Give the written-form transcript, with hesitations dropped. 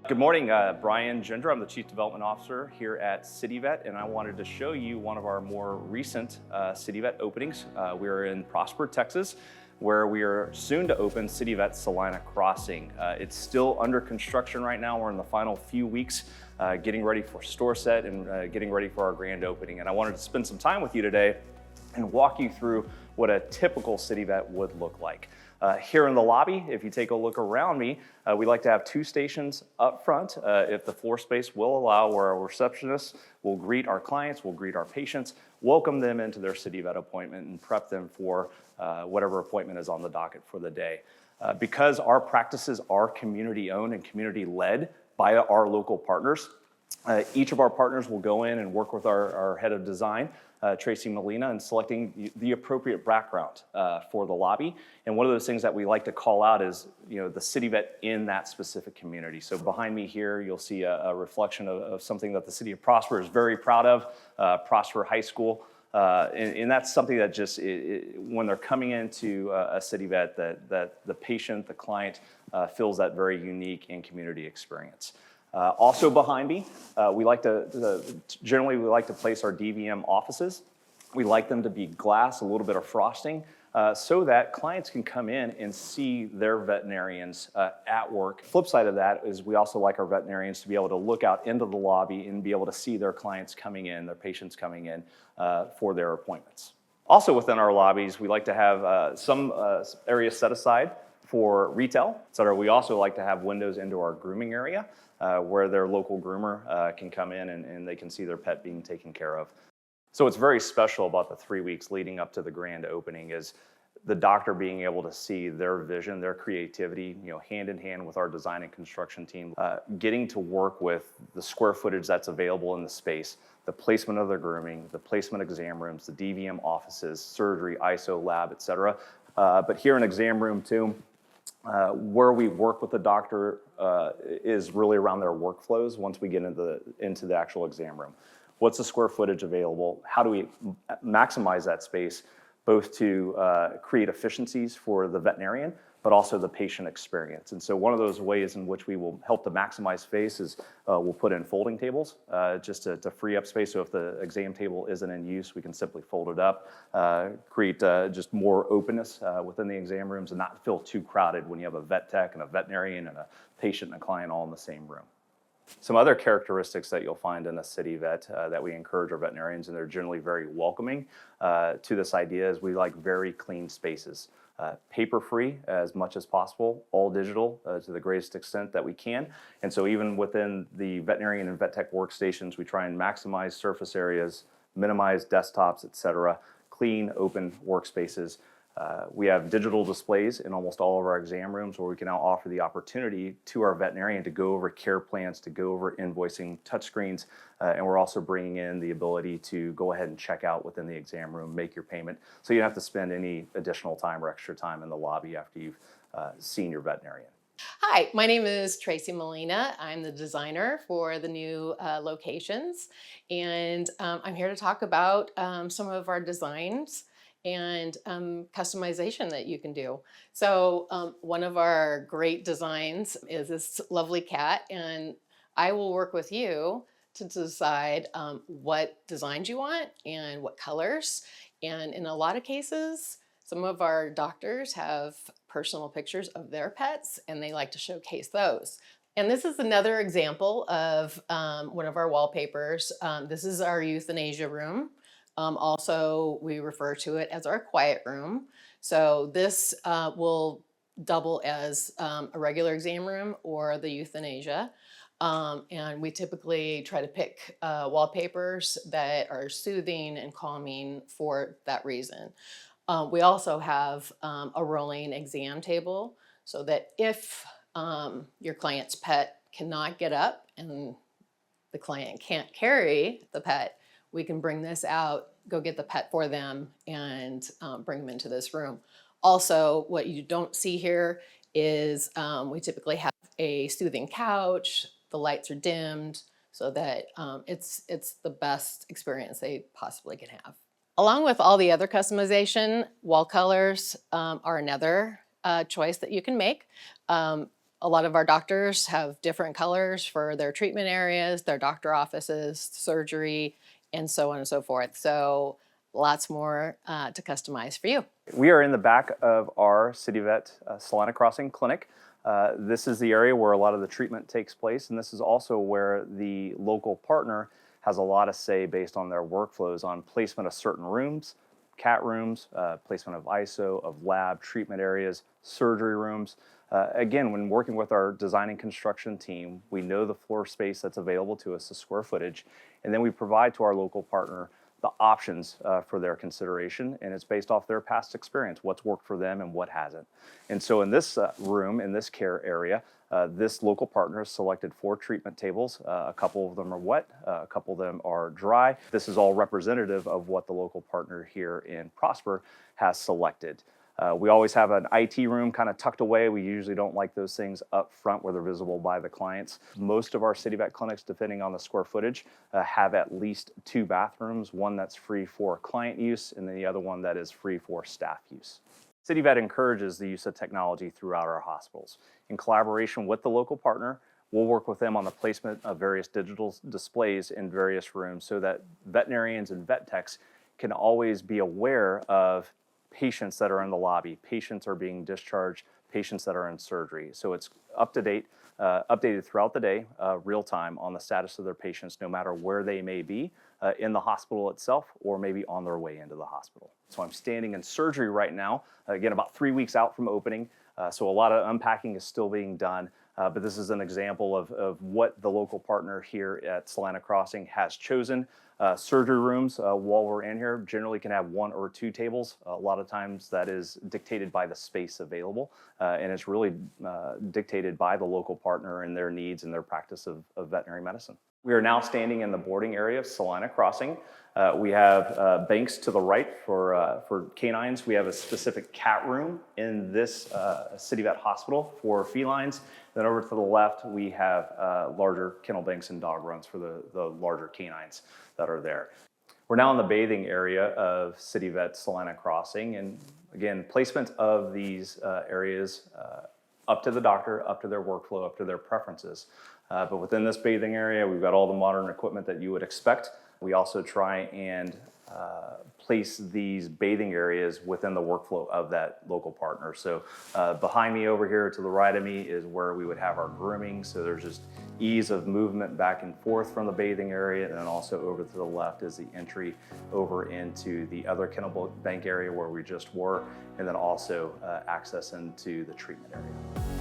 Good morning, Brian Gender. I'm the Chief Development Officer here at CityVet, and I wanted to show you one of our more recent CityVet openings. We're in Prosper, Texas, where we are soon to open CityVet Salina Crossing. It's still under construction right now. We're in the final few weeks getting ready for store set and getting ready for our grand opening. And I wanted to spend some time with you today and walk you through what a typical CityVet would look like. Here in the lobby, if you take a look around me, we like to have 2 stations up front, if the floor space will allow, where our receptionists will greet our clients, will greet our patients, welcome them into their CityVet appointment, and prep them for whatever appointment is on the docket for the day. Because our practices are community-owned and community-led by our local partners, each of our partners will go in and work with our head of design, Tracy Molina, in selecting the appropriate background for the lobby. And one of those things that we like to call out is, the CityVet in that specific community. So behind me here, you'll see a reflection of something that the city of Prosper is very proud of, Prosper High School. And that's something that just, when they're coming into a CityVet, that the patient, the client, feels that very unique and community experience. Also behind me, generally we like to place our DVM offices. We like them to be glass, a little bit of frosting, so that clients can come in and see their veterinarians at work. Flip side of that is we also like our veterinarians to be able to look out into the lobby and be able to see their clients coming in, their patients coming in for their appointments. Also within our lobbies, we like to have some areas set aside for retail, etc. We also like to have windows into our grooming area, where their local groomer can come in and they can see their pet being taken care of. So what's very special about the 3 weeks leading up to the grand opening is the doctor being able to see their vision, their creativity, hand in hand with our design and construction team, getting to work with the square footage that's available in the space, the placement of their grooming, the placement of exam rooms, the DVM offices, surgery, ISO lab, etc. But here in exam room 2, where we work with the doctor is really around their workflows once we get into the actual exam room. What's the square footage available? How do we maximize that space, both to create efficiencies for the veterinarian, but also the patient experience? And so one of those ways in which we will help to maximize space is we'll put in folding tables just to free up space. So if the exam table isn't in use, we can simply fold it up, create just more openness within the exam rooms and not feel too crowded when you have a vet tech and a veterinarian and a patient and a client all in the same room. Some other characteristics that you'll find in a CityVet that we encourage our veterinarians, and they're generally very welcoming to this idea, is we like very clean spaces. Paper-free as much as possible, all digital to the greatest extent that we can. And so even within the veterinarian and vet tech workstations, we try and maximize surface areas, minimize desktops, etc., clean, open workspaces. We have digital displays in almost all of our exam rooms where we can now offer the opportunity to our veterinarian to go over care plans, to go over invoicing, touchscreens, and we're also bringing in the ability to go ahead and check out within the exam room, make your payment, so you don't have to spend any additional time or extra time in the lobby after you've seen your veterinarian. Hi, my name is Tracy Molina. I'm the designer for the new locations, and I'm here to talk about some of our designs and customization that you can do. So one of our great designs is this lovely cat, and I will work with you to decide what designs you want and what colors. And in a lot of cases, some of our doctors have personal pictures of their pets and they like to showcase those. And this is another example of one of our wallpapers. This is our euthanasia room. Also, we refer to it as our quiet room. So this will double as a regular exam room or the euthanasia. And we typically try to pick wallpapers that are soothing and calming for that reason. We also have a rolling exam table so that if your client's pet cannot get up and the client can't carry the pet, we can bring this out, go get the pet for them, and bring them into this room. Also, what you don't see here is we typically have a soothing couch, the lights are dimmed, so that it's the best experience they possibly can have. Along with all the other customization, wall colors are another choice that you can make. A lot of our doctors have different colors for their treatment areas, their doctor offices, surgery, and so on and so forth. So lots more to customize for you. We are in the back of our CityVet Salina Crossing clinic. This is the area where a lot of the treatment takes place, and this is also where the local partner has a lot of say based on their workflows on placement of certain rooms, cat rooms, placement of ISO, of lab, treatment areas, surgery rooms. Again, when working with our design and construction team, we know the floor space that's available to us, the square footage, and then we provide to our local partner the options for their consideration, and it's based off their past experience, what's worked for them and what hasn't. And so in this room, in this care area, this local partner has selected 4 treatment tables. A couple of them are wet, a couple of them are dry. This is all representative of what the local partner here in Prosper has selected. We always have an IT room kind of tucked away. We usually don't like those things up front where they're visible by the clients. Most of our CityVet clinics, depending on the square footage, have at least 2 bathrooms, one that's free for client use and then the other one that is free for staff use. CityVet encourages the use of technology throughout our hospitals. In collaboration with the local partner, we'll work with them on the placement of various digital displays in various rooms so that veterinarians and vet techs can always be aware of patients that are in the lobby, patients are being discharged, patients that are in surgery. So it's up to date, updated throughout the day, real time on the status of their patients, no matter where they may be in the hospital itself or maybe on their way into the hospital. So I'm standing in surgery right now, again, about 3 weeks out from opening. So a lot of unpacking is still being done. But this is an example of what the local partner here at Salina Crossing has chosen. Surgery rooms, while we're in here, generally can have 1 or 2 tables. A lot of times that is dictated by the space available, and it's really dictated by the local partner and their needs and their practice of veterinary medicine. We are now standing in the boarding area of Salina Crossing. We have banks to the right for canines. We have a specific cat room in this CityVet hospital for felines. Then over to the left, we have larger kennel banks and dog runs for the larger canines that are there. We're now in the bathing area of CityVet Salina Crossing. And again, placement of these areas up to the doctor, up to their workflow, up to their preferences. But within this bathing area, we've got all the modern equipment that you would expect. We also try and place these bathing areas within the workflow of that local partner. So behind me over here to the right of me is where we would have our grooming. So there's just ease of movement back and forth from the bathing area. And then also over to the left is the entry over into the other kennel bank area where we just were, and then also access into the treatment area.